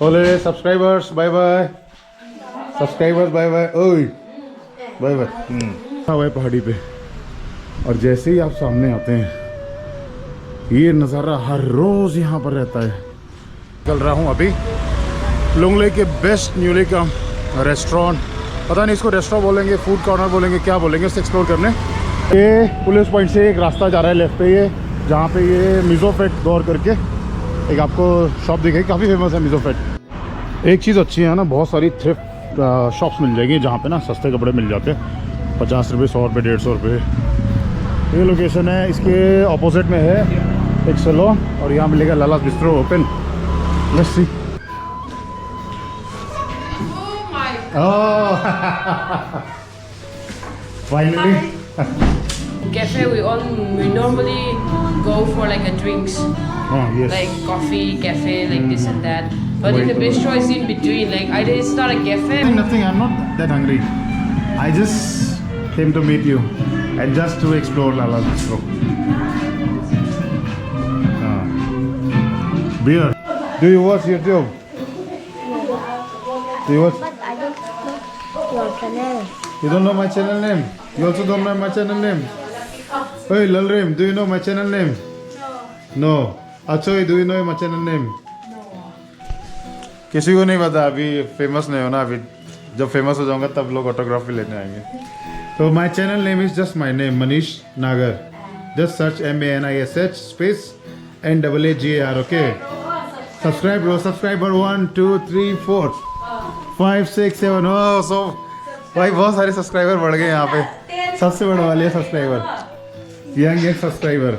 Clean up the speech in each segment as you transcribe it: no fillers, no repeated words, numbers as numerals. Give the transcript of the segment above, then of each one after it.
बोले subscribers bye bye, subscribers bye bye, ओए bye bye. हुआ पहाड़ी पे, और जैसे ही आप सामने आते हैं ये नज़ारा हर रोज़ यहाँ पर रहता है। चल रहा हूँ अभी लुंगले के बेस्ट न्यूले का रेस्टोरेंट, पता नहीं इसको रेस्टोरेंट बोलेंगे, फूड कॉर्नर बोलेंगे, क्या बोलेंगे, इससे एक्सप्लोर करने। ये पुलिस पॉइंट से एक रास्ता जा रहा है लेफ्ट पे, ये जहाँ पे ये मिज़ोफेट दौर करके एक आपको शॉप दिखेगी, काफ़ी फेमस है मिज़ोफेट। एक चीज़ अच्छी है ना, बहुत सारी थ्रिफ्ट शॉप्स मिल जाएगी जहाँ पे ना सस्ते कपड़े मिल जाते हैं, 50 रुपये, 100 रुपये, 150 रुपये। ये लोकेशन है, इसके ऑपोजिट में है एक सैलून, और यहाँ मिलेगा Lala's bistro open. Let's see. Oh, finally. Cafe, we normally go for like a drinks, Oh, yes. like coffee, cafe, like this and that. But in the bistro is in between. Like either it's not a cafe. Nothing. I'm not that hungry. I just came to meet you and just to explore Lala's Bistro. Beer. Do you watch YouTube? Do you watch? But I don't know your channel. You don't know my channel name? You also don't know my channel name? Hey Lalrim, do you know my channel name? No. Achoy, do you know my channel name? No. किसी को नहीं पता, अभी famous नहीं हो ना, अभी जब फेमस हो जाऊंगा तब लोग ऑटोग्राफ भी लेने आएंगे। तो my channel name is just my name, Manish Nagar. Just search MANISH space NAAGAR, okay. Subscribe लो, सब्सक्राइबर 1 2 3 4 5 6 7। ओ सो भाई बहुत सारे सब्सक्राइबर बढ़ गए यहाँ पे, सबसे बड़ा वाले है सब्सक्राइबर, यंग सब्सक्राइबर।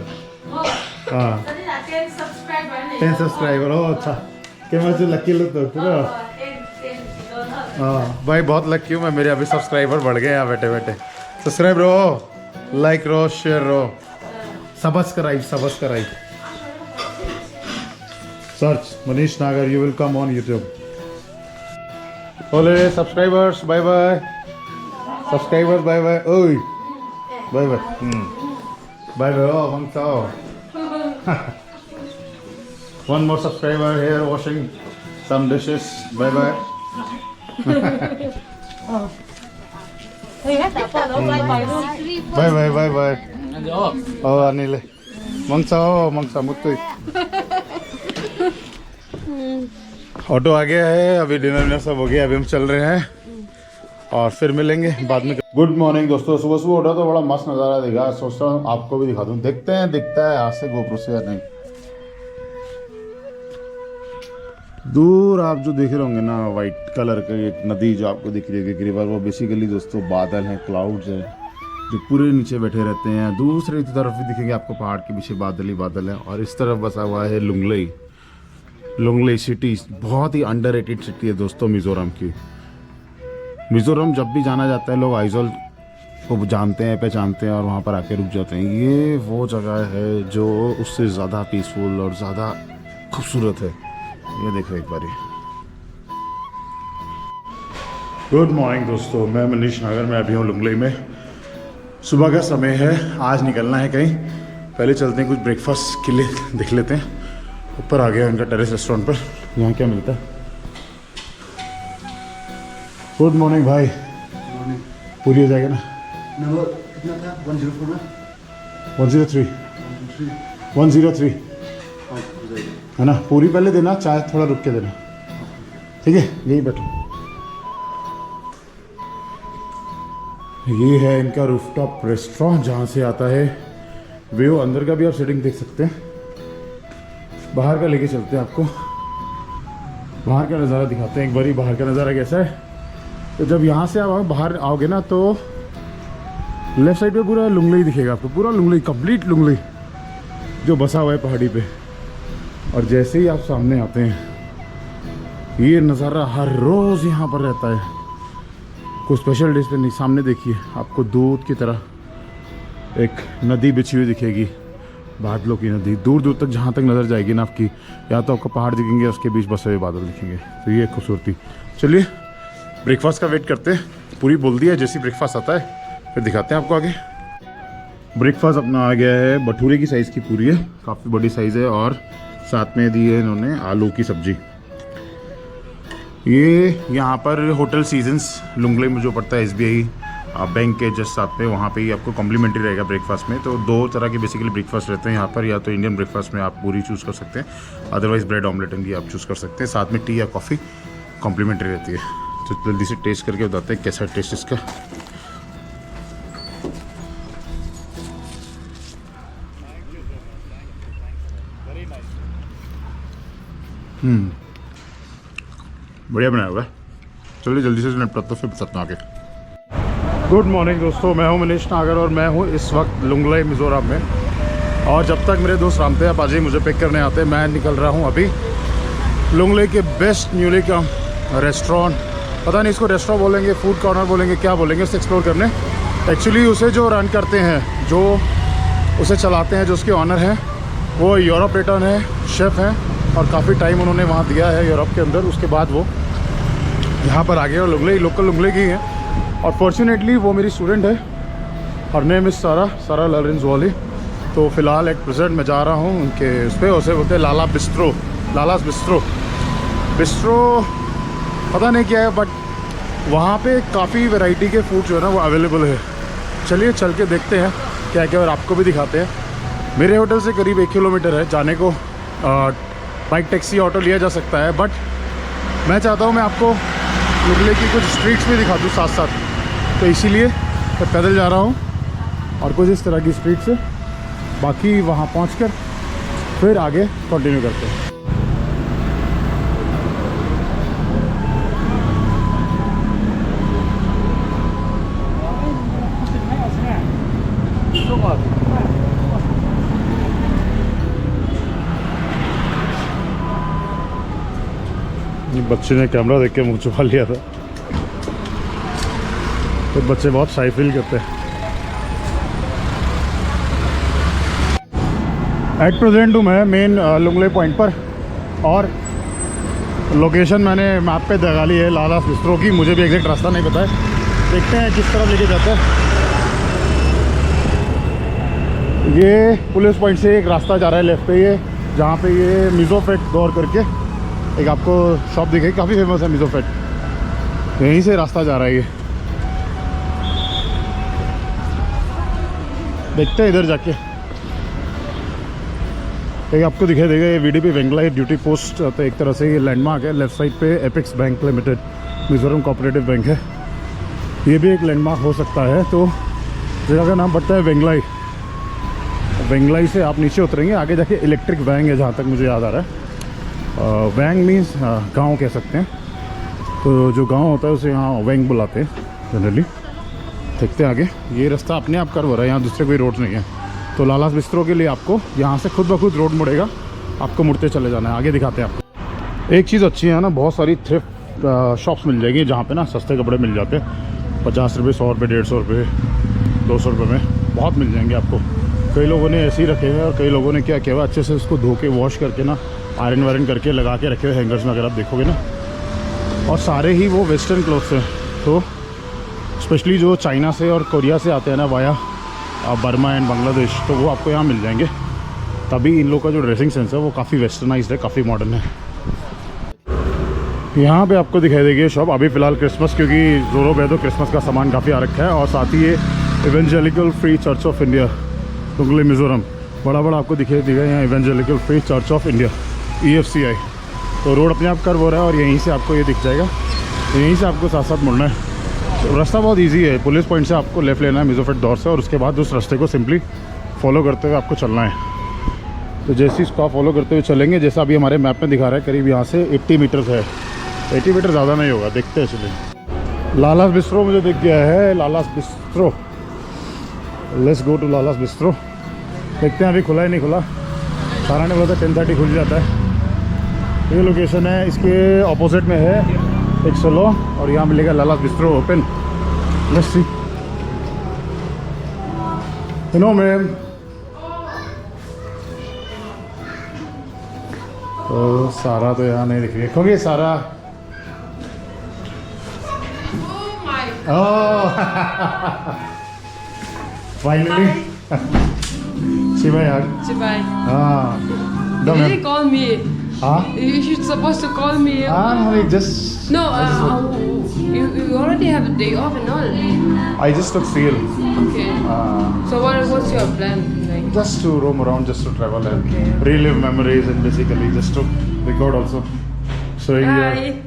हाँ 10 सब्सक्राइबर। ओ अच्छा, क्या मुझे लकी लो तो हाँ भाई बहुत लकी हूँ मैं, मेरे अभी सब्सक्राइबर बढ़ गए यहाँ बैठे बैठे। सब्सक्राइब रहो, लाइक रहो, शेयर रहो, subscribe search Manish Nagar, you will come on YouTube. बोले subscribers bye bye, subscribers bye bye, ओए bye bye bye bye. Oh मंगताओ one more subscriber here washing some dishes, bye bye. Bye bye bye bye. Oh Anile मंगसा मुत्तु। Auto आ गया है, अभी dinner सब हो गया, अभी हम चल रहे हैं और फिर मिलेंगे बाद में। गुड मॉर्निंग दोस्तों, सुबह सुबह उठा तो बड़ा मस्त नज़ारा दिखा, सोचता हूँ आपको भी दिखा दूँ, देखते हैं दिखता है आज से गोप्रो से या नहीं। दूर आप जो देख रहे होंगे ना वाइट कलर का एक नदी जो आपको दिख रही है रिवर, वो बेसिकली दोस्तों बादल हैं, क्लाउड्स हैं जो पूरे नीचे बैठे रहते हैं। दूसरी तरफ भी दिखेंगे आपको पहाड़ के पीछे बादल ही बादल हैं, और इस तरफ बसा हुआ है लुंगलई सिटी। बहुत ही अंडररेटेड सिटी है दोस्तों मिज़ोरम की। मिज़ोरम जब भी जाना जाता है लोग आइजोल को जानते हैं, पहचानते हैं और वहाँ पर आके रुक जाते हैं। ये वो जगह है जो उससे ज़्यादा पीसफुल और ज़्यादा खूबसूरत है। ये देखो एक बारी। गुड मॉर्निंग दोस्तों, मैं मनीष नागर, मैं अभी हूँ लुंगलई में। सुबह का समय है, आज निकलना है कहीं, पहले चलते हैं कुछ ब्रेकफास्ट के लिए देख लेते हैं। ऊपर आ गया उनका टेरेस रेस्टोरेंट पर, यहाँ क्या मिलता है। गुड मॉर्निंग भाई। पूरी हो जाएगा ना? कितना था? 104 ना? 103 है ना। पूरी पहले देना, चाय थोड़ा रुक के देना, ठीक है? यही बैठो। ये है इनका रूफटॉप रेस्टोरेंट जहाँ से आता है व्यू। अंदर का भी आप सेटिंग देख सकते हैं, बाहर का लेके चलते हैं आपको, बाहर का नज़ारा दिखाते हैं एक बारी। बाहर का नज़ारा कैसा है, तो जब यहाँ से आप बाहर आओगे ना तो लेफ्ट साइड पे पूरा लुंगलई दिखेगा आपको, पूरा लुंगलई, कंप्लीट लुंगलई जो बसा हुआ है पहाड़ी पे। और जैसे ही आप सामने आते हैं ये नज़ारा हर रोज़ यहाँ पर रहता है, कोई स्पेशल डेज पे नहीं। सामने देखिए आपको दूध की तरह एक नदी बिछी हुई दिखेगी, बादलों की नदी, दूर दूर तक जहाँ तक नज़र जाएगी ना आपकी, या तो आपको पहाड़ दिखेंगे, उसके बीच बसे हुए बादल दिखेंगे। तो ये खूबसूरती। चलिए ब्रेकफास्ट का वेट करते हैं। पूरी बोल दिया, जैसे ब्रेकफास्ट आता है फिर दिखाते हैं आपको आगे। ब्रेकफास्ट अपना आ गया है, भटूरे की साइज़ की पूरी है, काफ़ी बड़ी साइज़ है, और साथ में दी है इन्होंने आलू की सब्जी। ये यहाँ पर होटल सीजन्स लुंगले में जो पड़ता है SBI बैंक के जस्ट साथ में, वहाँ पे ही आपको कॉम्प्लीमेंट्री रहेगा ब्रेकफास्ट में। तो 2 तरह के बेसिकली ब्रेकफास्ट रहते हैं यहाँ पर, या तो इंडियन ब्रेकफास्ट में आप पूरी चूज़ कर सकते हैं, अदरवाइज़ ब्रेड ऑमलेट भी आप चूज़ कर सकते हैं। साथ में टी या कॉफ़ी कॉम्प्लीमेंट्री रहती है। तो जल्दी से टेस्ट करके बताते हैं कैसा टेस्ट इसका। बढ़िया बनाया हुआ है। चलिए जल्दी से निपटाते फिर बताता हूँ आगे। गुड मॉर्निंग दोस्तों, मैं हूँ मनीष नागर और मैं हूँ इस वक्त लुंगलाई मिज़ोरम में। और जब तक मेरे दोस्त रामते आप आज ही मुझे पिक करने आते हैं, मैं निकल रहा हूँ अभी लुंगलाई के बेस्ट न्यूली का रेस्टोरेंट, पता नहीं इसको रेस्टोरेंट बोलेंगे, फूड कॉर्नर बोलेंगे, क्या बोलेंगे, उसे एक्सप्लोर करने। एक्चुअली उसे जो रन करते हैं, जो उसे चलाते हैं, जो उसके ऑनर हैं, वो यूरोप रिटर्न है, शेफ़ हैं और काफ़ी टाइम उन्होंने वहाँ दिया है यूरोप के अंदर। उसके बाद वो यहाँ पर आ गए और लुंगलाई लोकल लुंगलाई की हैं। और फॉर्चुनेटली वो मेरी स्टूडेंट है, हर नेम इज़ सारा लॉरेंज़। तो फ़िलहाल एक प्रेजेंट मैं जा रहा हूँ उनके उस पर, उसे बोलते हैं लालास बिस्ट्रो पता नहीं क्या है, बट वहाँ पे काफ़ी वैरायटी के फूड जो है ना वो अवेलेबल है। चलिए चल के देखते हैं क्या क्या, और आपको भी दिखाते हैं। मेरे होटल से करीब 1 किलोमीटर है जाने को, बाइक, टैक्सी, ऑटो लिया जा सकता है, बट मैं चाहता हूँ मैं आपको लुंगलाई की कुछ स्ट्रीट्स भी दिखा दूँ साथ साथ। तो इसीलिए मैं पैदल जा रहा हूँ और कुछ इस तरह की स्ट्रीट से, बाकी वहाँ पहुँचकर फिर आगे कंटिन्यू करते हैं। बच्चे ने कैमरा देख के मुँह छुपा लिया था, तो बच्चे बहुत शाई फील करते हैं। एट प्रेजेंट हूँ मैं मेन लुंगलाई पॉइंट पर, और लोकेशन मैंने मैप पे लगा ली है लालास बिस्ट्रो की। मुझे भी एग्जैक्ट रास्ता नहीं पता है, देखते हैं किस तरफ लेके जाता है। ये पुलिस पॉइंट से एक रास्ता जा रहा है लेफ्ट पे, ये जहाँ पे ये मिज़ोफेट दौर करके एक आपको शॉप दिखेगी, काफ़ी फेमस है मिज़ोफेट, यहीं से रास्ता जा रहा है ये। देखते हैं इधर जाके, एक आपको दिखाई देगा ये VDP वेंगलाई ड्यूटी पोस्ट, तो एक तरह से ये लैंडमार्क है। लेफ्ट साइड पे apex bank limited Mizoram cooperative bank है, ये भी एक लैंडमार्क हो सकता है। तो जगह का नाम पड़ता है वेंगलाई से आप नीचे उतरेंगे, आगे जाके इलेक्ट्रिक वैंग है जहाँ तक मुझे याद आ रहा है। वैंग मीन्स गांव कह सकते हैं, तो जो गांव होता है उसे यहाँ वैंग बुलाते हैं जनरली। देखते हैं आगे, ये रास्ता अपने आप कर्व हो रहा है, यहाँ दूसरे कोई रोड नहीं है। तो लालास बिस्ट्रो के लिए आपको यहाँ से खुद ब खुद रोड मुड़ेगा, आपको मुड़ते चले जाना है। आगे दिखाते हैं आपको। एक चीज़ अच्छी है ना, बहुत सारी थ्रिफ्ट शॉप्स मिल जाएगी जहाँ पे ना सस्ते कपड़े मिल जाते हैं। 50 रुपये, 100 रुपये, 150 रुपये, 200 रुपये में बहुत मिल जाएंगे आपको। कई लोगों ने ऐसे ही रखे हुए हैं, और कई लोगों ने क्या किया हुआ, अच्छे से उसको धो के वॉश करके ना आयरन वायरन करके लगा के रखे हुए हैंगर्स में, अगर आप देखोगे ना। और सारे ही वो वेस्टर्न क्लोथ्स हैं, तो स्पेशली जो चाइना से और कोरिया से आते हैं ना वाया बर्मा एंड बांग्लादेश, तो वो आपको यहाँ मिल जाएंगे। तभी इन लोग का जो ड्रेसिंग सेंस है वो काफ़ी वेस्टर्नाइज्ड है, काफ़ी मॉडर्न है। यहाँ पे आपको दिखाई देगी ये शॉप। अभी फ़िलहाल क्रिसमस, क्योंकि ज़ोरो बेदो क्रिसमस का सामान काफ़ी आ रखा है, और साथ ही ये evangelical free church of India Lunglei Mizoram, बड़ा आपको दिखाई देगा यहाँ evangelical free church of India EFCI। तो रोड अपने आप कर्व हो रहा है, और यहीं से आपको ये दिख जाएगा, यहीं से आपको साथ साथ मुड़ना है। तो रास्ता बहुत इजी है, पुलिस पॉइंट से आपको लेफ़्ट लेना है मिज़ोफेट दौर से, और उसके बाद उस रास्ते को सिंपली फॉलो करते हुए आपको चलना है। तो जैसे इसको आप फॉलो करते हुए चलेंगे, जैसा अभी हमारे मैप में दिखा रहा है, करीब यहाँ से 80 मीटर्स है। 80 मीटर ज़्यादा नहीं होगा, देखते हैं चलिए। लालास बिस्ट्रो मुझे दिख गया है, Lala's bistro. Let's go to Lala's bistro. देखते हैं अभी खुला है नहीं खुला। सारा ने बोला था 10:30 खुल जाता है। ये लोकेशन है, इसके ऑपोजिट में है एक सोलो, और यहाँ मिलेगा Lala's bistro open. Let's see. No ma'am, तो सारा तो यहाँ नहीं दिख रही है, क्योंकि सारा फाइनली शिवा यार। Goodbye. हाँ You really call me. Huh? You're supposed to call me. I just... No, you already have a day off and all. I just took feel. Okay. So what's your plan? Like, Just to roam around, just to travel and Okay. relive memories, and basically just to record also. So Hi.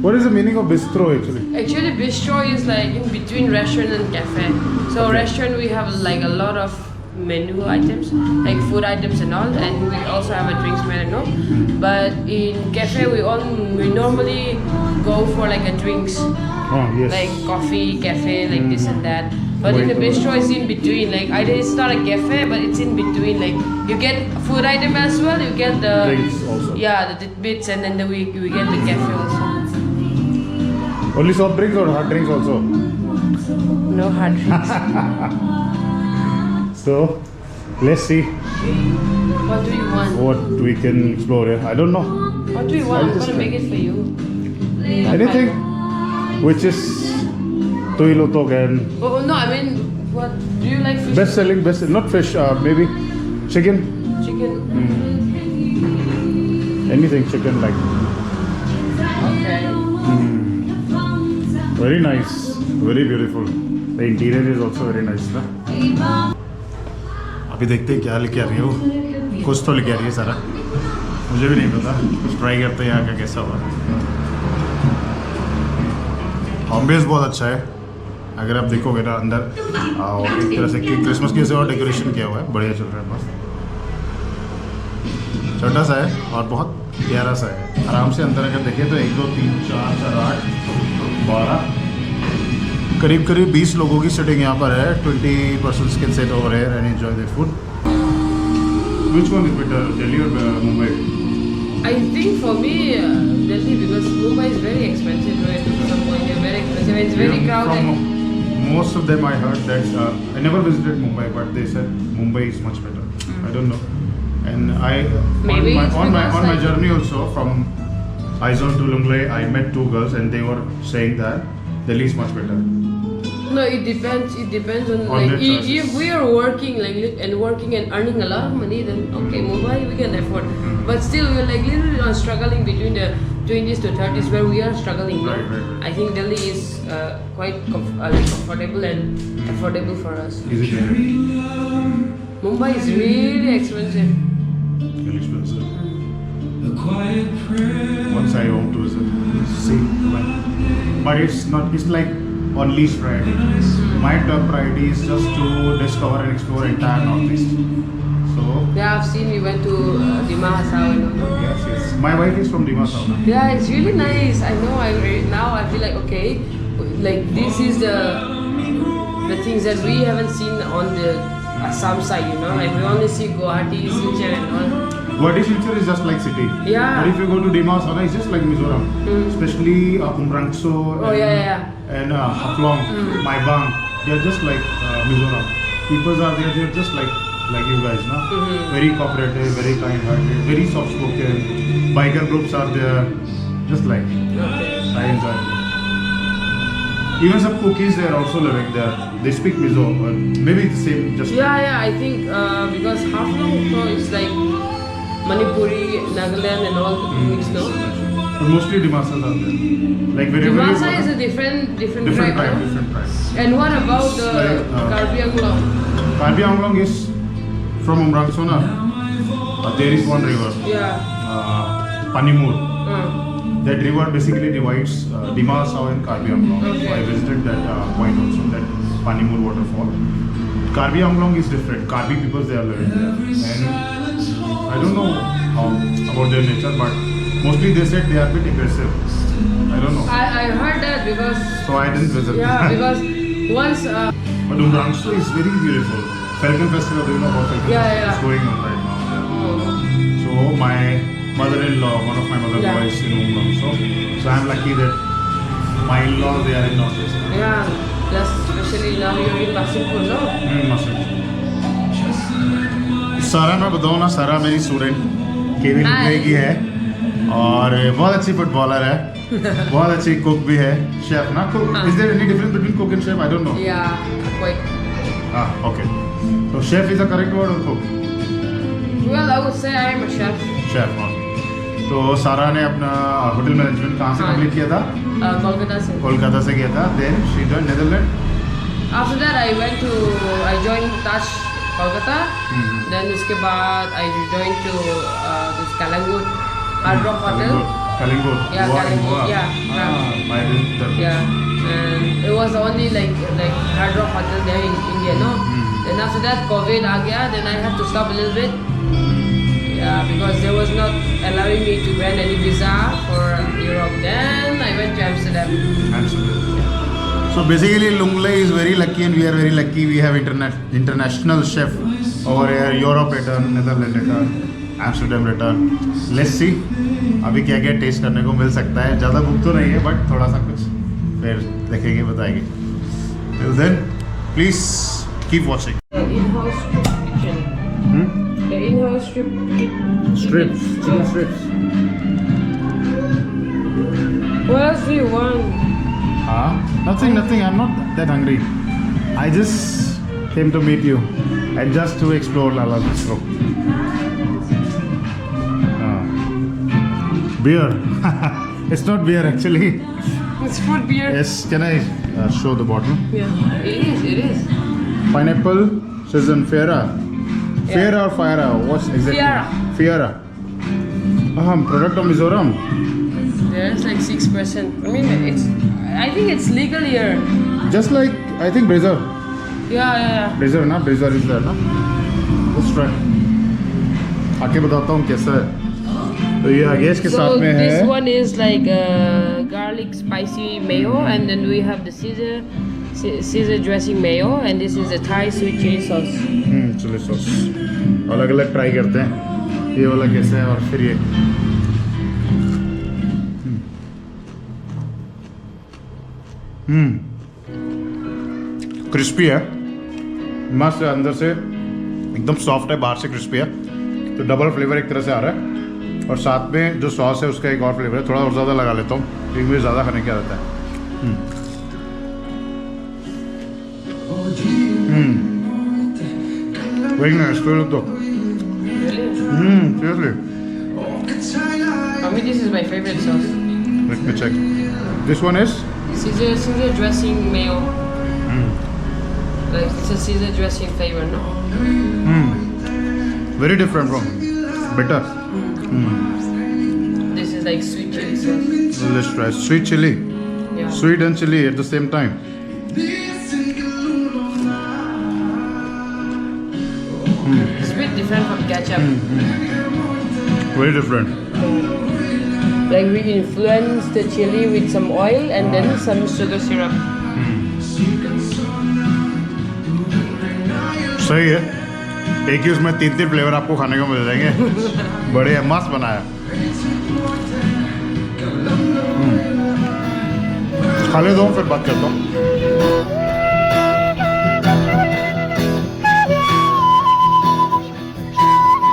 what is the meaning of bistro actually? actually, bistro is like in between restaurant and cafe. So restaurant we have like a lot of menu items, like food items and all, and we also have a drinks menu. But in cafe we normally go for like a drinks, Oh yes. like coffee, cafe, like this and that. But in the Wait, bistro is in between. Like either it's not a cafe, but it's in between. Like you get food item as well, you get the Drinks also. yeah, the tidbits, and then we get the cafe also. Only soft drinks or hard drinks also? No hard drinks. So let's see What do you want? what we can explore here. I don't know. What do you want? I'll I'm just gonna make it for you. Anything which is Tui Lotok and Oh no, I mean, what do you like? Fish? best selling, not fish, maybe chicken. Chicken. Anything chicken like. Okay. Very nice, very beautiful. The interior is also very nice, ना? अभी देखते हैं क्या लेके आ रही हो। कुछ तो लेके आ रही है सारा। मुझे भी नहीं पता। कुछ ट्राई करते हैं यहाँ का कैसा हुआ। एम्बियंस बहुत अच्छा है। अगर आप देखोगे ना अंदर, और एक तरह से क्रिसमस की और डेकोरेशन किया हुआ है, बढ़िया चल रहा है बस। छोटा सा है और बहुत प्यारा सा है। आराम से अंदर अगर देखें तो 1 2 3 4 8 12 करीब 20 लोगों की सीटिंग यहाँ पर है। 20 persons can sit over here and enjoy their food. Which one is better, Delhi or Mumbai? I think for me, Delhi, because Mumbai is very expensive, right? To some point, they're very expensive. It's very crowded. From most of them I heard that I never visited Mumbai, but they said Mumbai is much better. I don't know. And Maybe it's on my because journey also from Aizawl to Lunglei, I met 2 girls and they were saying that Delhi is much better. No, it depends. It depends on On like their choices. if we are working and earning a lot of money, then okay, Mumbai we can afford. But still, we're like literally struggling between the 20s to 30s, where we are struggling. No? Right. I think Delhi is quite comfortable and affordable for us. Is it really Mumbai is really expensive. expensive? Once I hope to visit, see, but it's not. It's like on least priority. My top priority is just to discover and explore entire Northeast. So Yeah, I've seen you went to Dima Hasao and all. yes. My wife is from Dima Sauna. Yeah, it's really nice. I know. Now I feel like okay, like this is the things that we haven't seen on the Assam side. You know, like we only see Guwahati, Silchar, and all. Guwahati Silchar is just like city. Yeah. But if you go to Dima Sauna, it's just like Mizoram. Especially Umrangso Yeah. and Haflong, Maibang. They're just like Mizoram. People are there. They're just like you guys, na? Very cooperative, very kind-hearted, very soft-spoken. Biker groups are there. Just like Okay. I enjoy it. Even some cookies they are also living there. They speak Mizo, but maybe it's the same. Just Yeah. I think because Haflong is like Manipuri, Nagaland, and all mixed, no? But mostly Dimasas are there. Like wherever you Dimasa go, is a different different tribe. tribe, no? different tribe. And what about the Like, Karbi Anglong? Karbi Anglong is from Umrangsona. There is one river, Yeah. Panimur. Uh, That river basically divides Dima Sao and Karbi Anglong. So Okay. I visited that point also, that Panimur waterfall. Karbi Anglong is different. Karbi people they are living there, and I don't know how about their nature, but mostly they said they are a bit aggressive. I don't know. I heard that because So I didn't visit. yeah, because once But Umrangso is very beautiful. Falcon Festival, do you know about Falcon Yeah, Festival? yeah. It's going on right now. So my mother-in-law, one of my mother-in-law Yeah. is in Umrangso. So I'm lucky that my in-law they are in Northeast. yeah, plus especially now you're in Basipur, no? सारा मैं बताऊँ ना, सारा मेरी student केवी Hi. की है और बहुत अच्छी फुटबॉलर है, बहुत अच्छी कुक भी है, शेफ ना कुक. हाँ. Is there any difference between cook and chef? I don't know. Yeah, quite. Okay. So chef is the correct word or cook? Well, I would say I am a chef. Chef. Okay. तो सारा ने अपना hotel management कहाँ से हाँ। Complete किया था? Kolkata से. कोलकाता से किया था. Then she join Netherland. After that, I joined Taj Kolkata. Then उसके बाद I joined to this Kalangut Hard Rock Hotel. कलिंगुट. Yeah, Kalangut. Yeah. My sister. Yeah. And it was the only like Hard Rock Hotel there in India, no? Then after that, COVID आ गया. Then I had to stop a little bit. Yeah, because they was not allowing me to grant any visa for Europe. Then I went to Amsterdam. So basically, Lunglei is very lucky, and we are very lucky. We have international chef over here. Europe return, Netherlands return, Amsterdam return. Let's see. अभी क्या क्या test करने को मिल सकता है. ज़्यादा भूख तो नहीं है, बट थोड़ा सा कुछ फिर देखेंगे, बताएंगे. Till then, please keep watching. The in-house kitchen. The in-house Strips, chicken strips. What else do you want? Nothing. I'm not that hungry. I just came to meet you and just to explore Lala Bistro. Beer. It's not beer actually. It's fruit beer. Yes, can I show the bottle? Yeah, it is. Pineapple, season Fiera. Yeah. Fiera or Fiera? What's exactly? Fiera. Product of Mizoram. There's like 6%. I mean, I think it's legal here. Just like, I think Brazil. Yeah. Blazer ना, Blazer is there ना. Let's try. आके बताता हूँ कैसा है. तो ये आगे इसके साथ में है. This one is like garlic spicy mayo, and then we have the Caesar dressing mayo, and this is the Thai sweet chili sauce. Chili sauce. अलग अलग ट्राई करते हैं. ये वाला कैसा है और फिर ये. क्रिस्पी है. मस्त है, अंदर से एकदम सॉफ्ट है, बाहर से क्रिस्पी है. तो डबल फ्लेवर एक तरह से आ रहा है. और साथ में जो सॉस है उसका एक और फ्लेवर है. थोड़ा और ज़्यादा लगा लेता हूँ क्योंकि मुझे ज़्यादा खाने की आदत है. Very nice. तो Really? seriously. I mean, this is my favorite sauce. Let me check. This one is Caesar dressing mayo. Like it's a Caesar dressing flavor, no? very different from better. This is like sweet chili sauce. Let's try sweet chili. Yeah. Sweet and chili at the same time. It's a bit different from ketchup. Very different. Like we influence the chili with some oil and then some sugar syrup. सही है. एक ही उसमें 3 flavour आपको खाने को मिल जाएंगे. बढ़िया, मस्त बनाया. खा ले दो फिर बात करता हूँ.